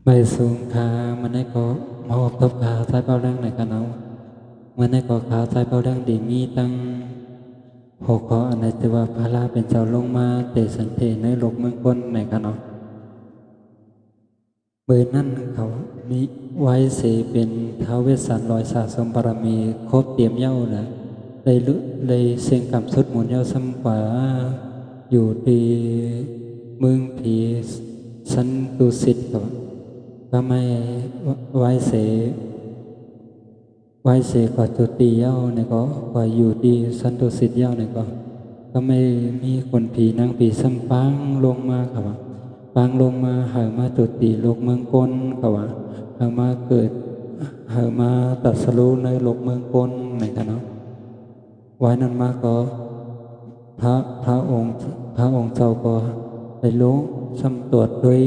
Bài xuống khá mà nay có màu tập khá thái bao đăng này cả nào mà nay có khá thái bao đăng để mi tăng hồ có anh này từว่าพระลาเป็นเจ้าลงมาเตสันเทในโลกเมืองคนไหนกันเนาะเบอร์นั่นเขามีไว้เสเป็นท้าวเวสสันต์ลอยสะสมบารมีครบเตรียมเย้านะเลยเสียงกำสุดหมุนเย้าซ้ำกว่าอยู่ที่เมืองผีสันตุสิตเขาก็ไม่ไว้เส Quay sẽ cóจุดตีเย้าเนี่ยก็อยู่ดีสันตุสิทธิ์เย้าเนี่ยก็ไม่มีคนผีนางผีซ้ำปางลงมาครับว่าปางลงมาหามาจุดตีโลกเมืองกลครับว่าหามาเกิดหามาตรัสรู้ในโลกเมืองกลไหนกันเนาะไว้นั้นมาก็พระพระองค์พระองค์เจ้าก็ได้รู้ซ้ำตรวจด้วย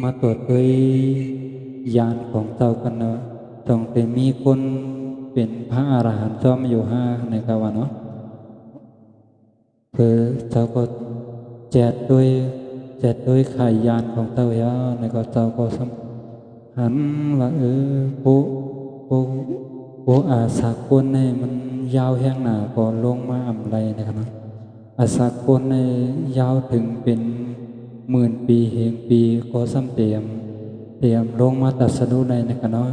มาตรวจด้วยญาณของเจ้ากันเนาะ ต้องแต่มีคนเป็นพระอรหันต์จอมอยู่ห้าในกาวาเนาะเพื่อเจ้าก็แจกด้วยขายยานของเจ้าย่าในก็เจ้าก็สำหันว่าผู้อาสาคนในมันยาวแห้งหนาก่อนลงมาอ่ำไรนะครับเนาะอาสาคนในยาวถึงเป็น10,000 ปีเหงปีก็ซ้ำเตรียมลงมาตัดสนุในนะครับเนาะ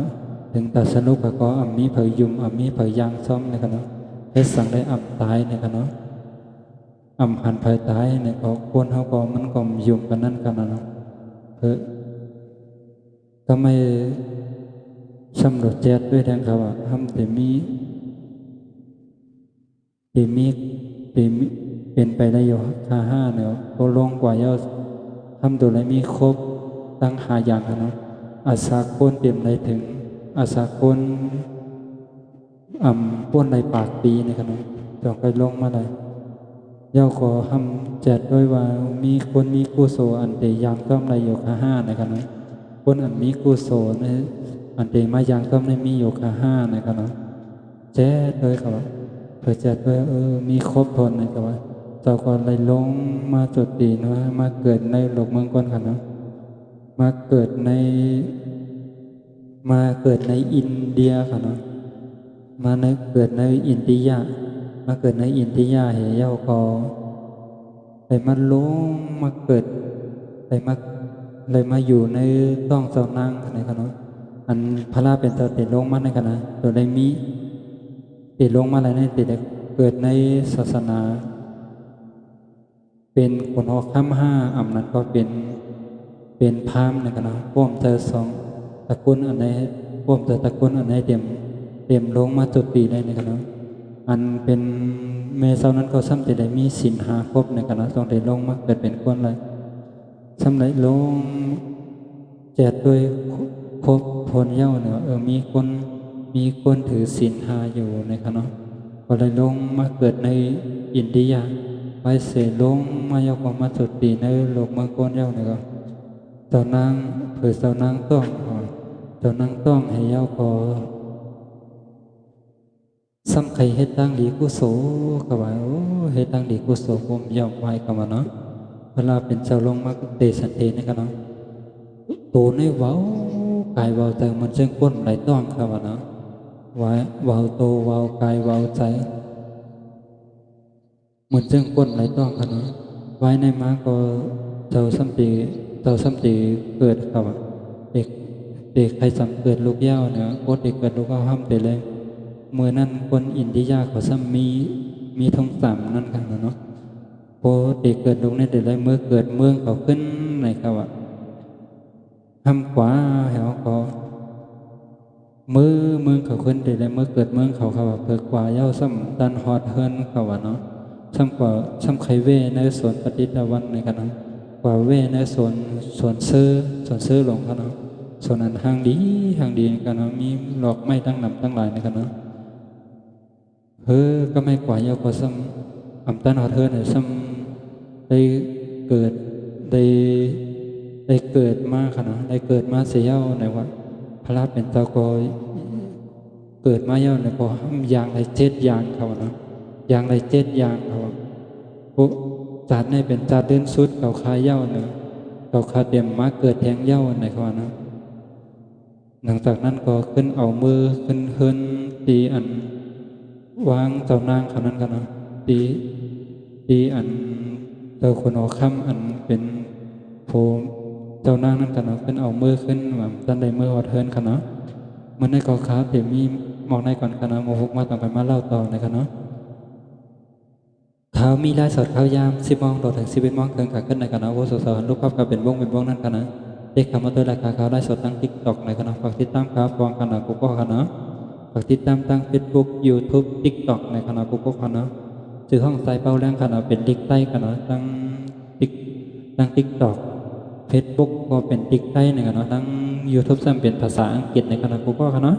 ถึงตัดสนุกก็อัมมีเผยยุ่มอัมมีเผยยางซ้อมนะครับเนาะได้สั่งได้อัมตายนะครับเนาะอัมหันเผยตายเนี่ยก็ควรเขาก็มันก็ยุ่มกันนั่นกันเนาะเพื่อก็ไม่สำรวจแจดด้วยทางเขาว่าทำแต่มีเป็นไปได้อยู่ค่า5เนี่ยก็ลงกว่าเยอะทำตัวไหนมีครบตั้ง5อย่างกันเนาะอาสาโคนเตรียมได้ถึง อาสาคนป้วนในปากปีนะครับเนาะจอกไปลงมาเลยเย้าขอทำแจกด้วยว่ามีคนมีกุศลอันเตยามต้อมในโยคะ5นะครับเนาะคนอันมีกุศลในอันเตมายางต้อมในมีโยคะ5นะครับเนาะแจกด้วยครับว่าเพื่อแจกด้วยมีครบทนนะครับว่าเจ้าก็เลยลงมาจุดตีเนาะมาเกิดในโลกเมืองก้นครับเนาะมาเกิดในอินเดียค่ะเนาะเกิดในอินเดียมาเกิดในอินเดียเหยเย้าก็ไปมาลงมาเกิดไปมาเลยมาอยู่ในต้องเจ้านางในค่ะเนาะอันพระราเป็นเจ้าติดลงมาในค่ะนะตัวได้มีติดลงมาอะไรในติดเกิดในศาสนา เป็นคนหอกข้าม5อำนั้นก็เป็นพราหมณ์ในค่ะเนาะพวกเจอสอง ตระกูลอันไหนพวกตระกูลอันไหนเตรียมลงมาจุดปีได้ในคณะอันเป็นเมษานั้นก็ซ้ำแต่ได้มีศีล5ครบในคณะต้องได้ลงมาเกิดเป็นคนเลยซ้ำได้ลงแจกด้วยครบพลเย้าเนี่ยมีคนถือศีล5อยู่ในคณะก็เลยลงมาเกิดในอินเดียไปเสลงมาเย้าก็มาจุดปีในโลกเมืองก้นเย้าเนี่ยก็เจ้านางเผื่อเจ้านางต้องเจ้านั่งต้องให้เย้าพอซ้ำใครเฮ็ดตั้งดีกุโสก็ว่าโอ้เฮ็ดตั้งดีกุโสผมยอมไว้ก็มาเนาะเวลาเป็นเจ้าลงมาเตสันเตนี่ก็เนาะตัวในเว้ากายเว้าใจมันจึงก้นไหลต้องก็ว่าเนาะว่าเว้าโตเว้ากายเว้าใจมันจึงก้นไหลต้องก็เนาะไว้ในม้าก็เจ้าซ้ำตีเกิดก็ว่าเด็กใครสังเกิดลูกย่าเนี่ยโคตรเด็กเกิดลูกย่าห้ามไปเลยเมื่อนั้นคนอินเดียเขาซ้ำมีทงสามนั่นกันเนาะโคเด็กเกิดลูกในเด็กเลยเมื่อเกิดเมืองเขาขึ้นในเขาอะห้ามขวาเหวเขาเมืองเขาขึ้นเด็กเลยเมื่อเกิดเมืองเขาเกิดขวาเย้าซ้ำตันฮอดเฮินเขาอะเนาะซ้ำไคเวในสวนปฏิตวันในกันเนาะกว่าเวในสวนซื้อหลงเขาเนาะส่วนนั้นห่างดีกันเนาะมีหลอกไม่ตั้งนำตั้งหลายนะครับเนาะก็ไม่กว่าเยาก็ซ้ำอำตันหอเธอเนี่ยซ้ำได้เกิดได้เกิดมาค่ะเนาะได้เกิดมาเสียเย้าในวัดพระเป็นเจ้าก็เกิดมาเย้าในก็อย่างไร7อย่างเขาเนาะอย่างไร7อย่างเขาปุ๊จัดในเป็นจัดเดินสุดเขาคายเย้าเนาะ เขาคาเตรียมมาเกิดแทงเหย้าในคำว่านะหลังจากนั้นก็ขึ้นเอามือขึ้นขึ้นตีอันวางเจ้านางเขานั้นกันเนาะตีอันเจ้าคนเอาค่ำอันเป็นโพเจ้านางนั้นกันเนาะขึ้นเอามือขึ้นแบบด้านใดมือหอดเทินกันเนาะมันในกอขาเตรียมมีมองในก่อนกันเนาะโมหุกมาต่างกันมาเล่าต่อในกันเนาะ เขามีไลฟ์สดเขายาม10 โมงโดดถึง11 โมงเกินขาขึ้นในคณะวุฒิสอนลูกภาพกับเป็นวงนั่นกันนะเด็กคำว่าตัวราคาเขาไลฟ์สดตั้งทิกตอกในคณะฝากติดตามครับฟองคณะกุ๊กคณะฝากติดตามตั้งเฟซบุ๊กยูทูบทิกตอกในคณะกุ๊กคณะสื่อห้องสายเป้าแรงคณะเป็นดิกใต้คณะตั้งทิกตอกเฟซบุ๊กก็เป็นดิกใต้ในคณะตั้งยูทูบซ้ำเป็นภาษาอังกฤษในคณะกุ๊กคณะ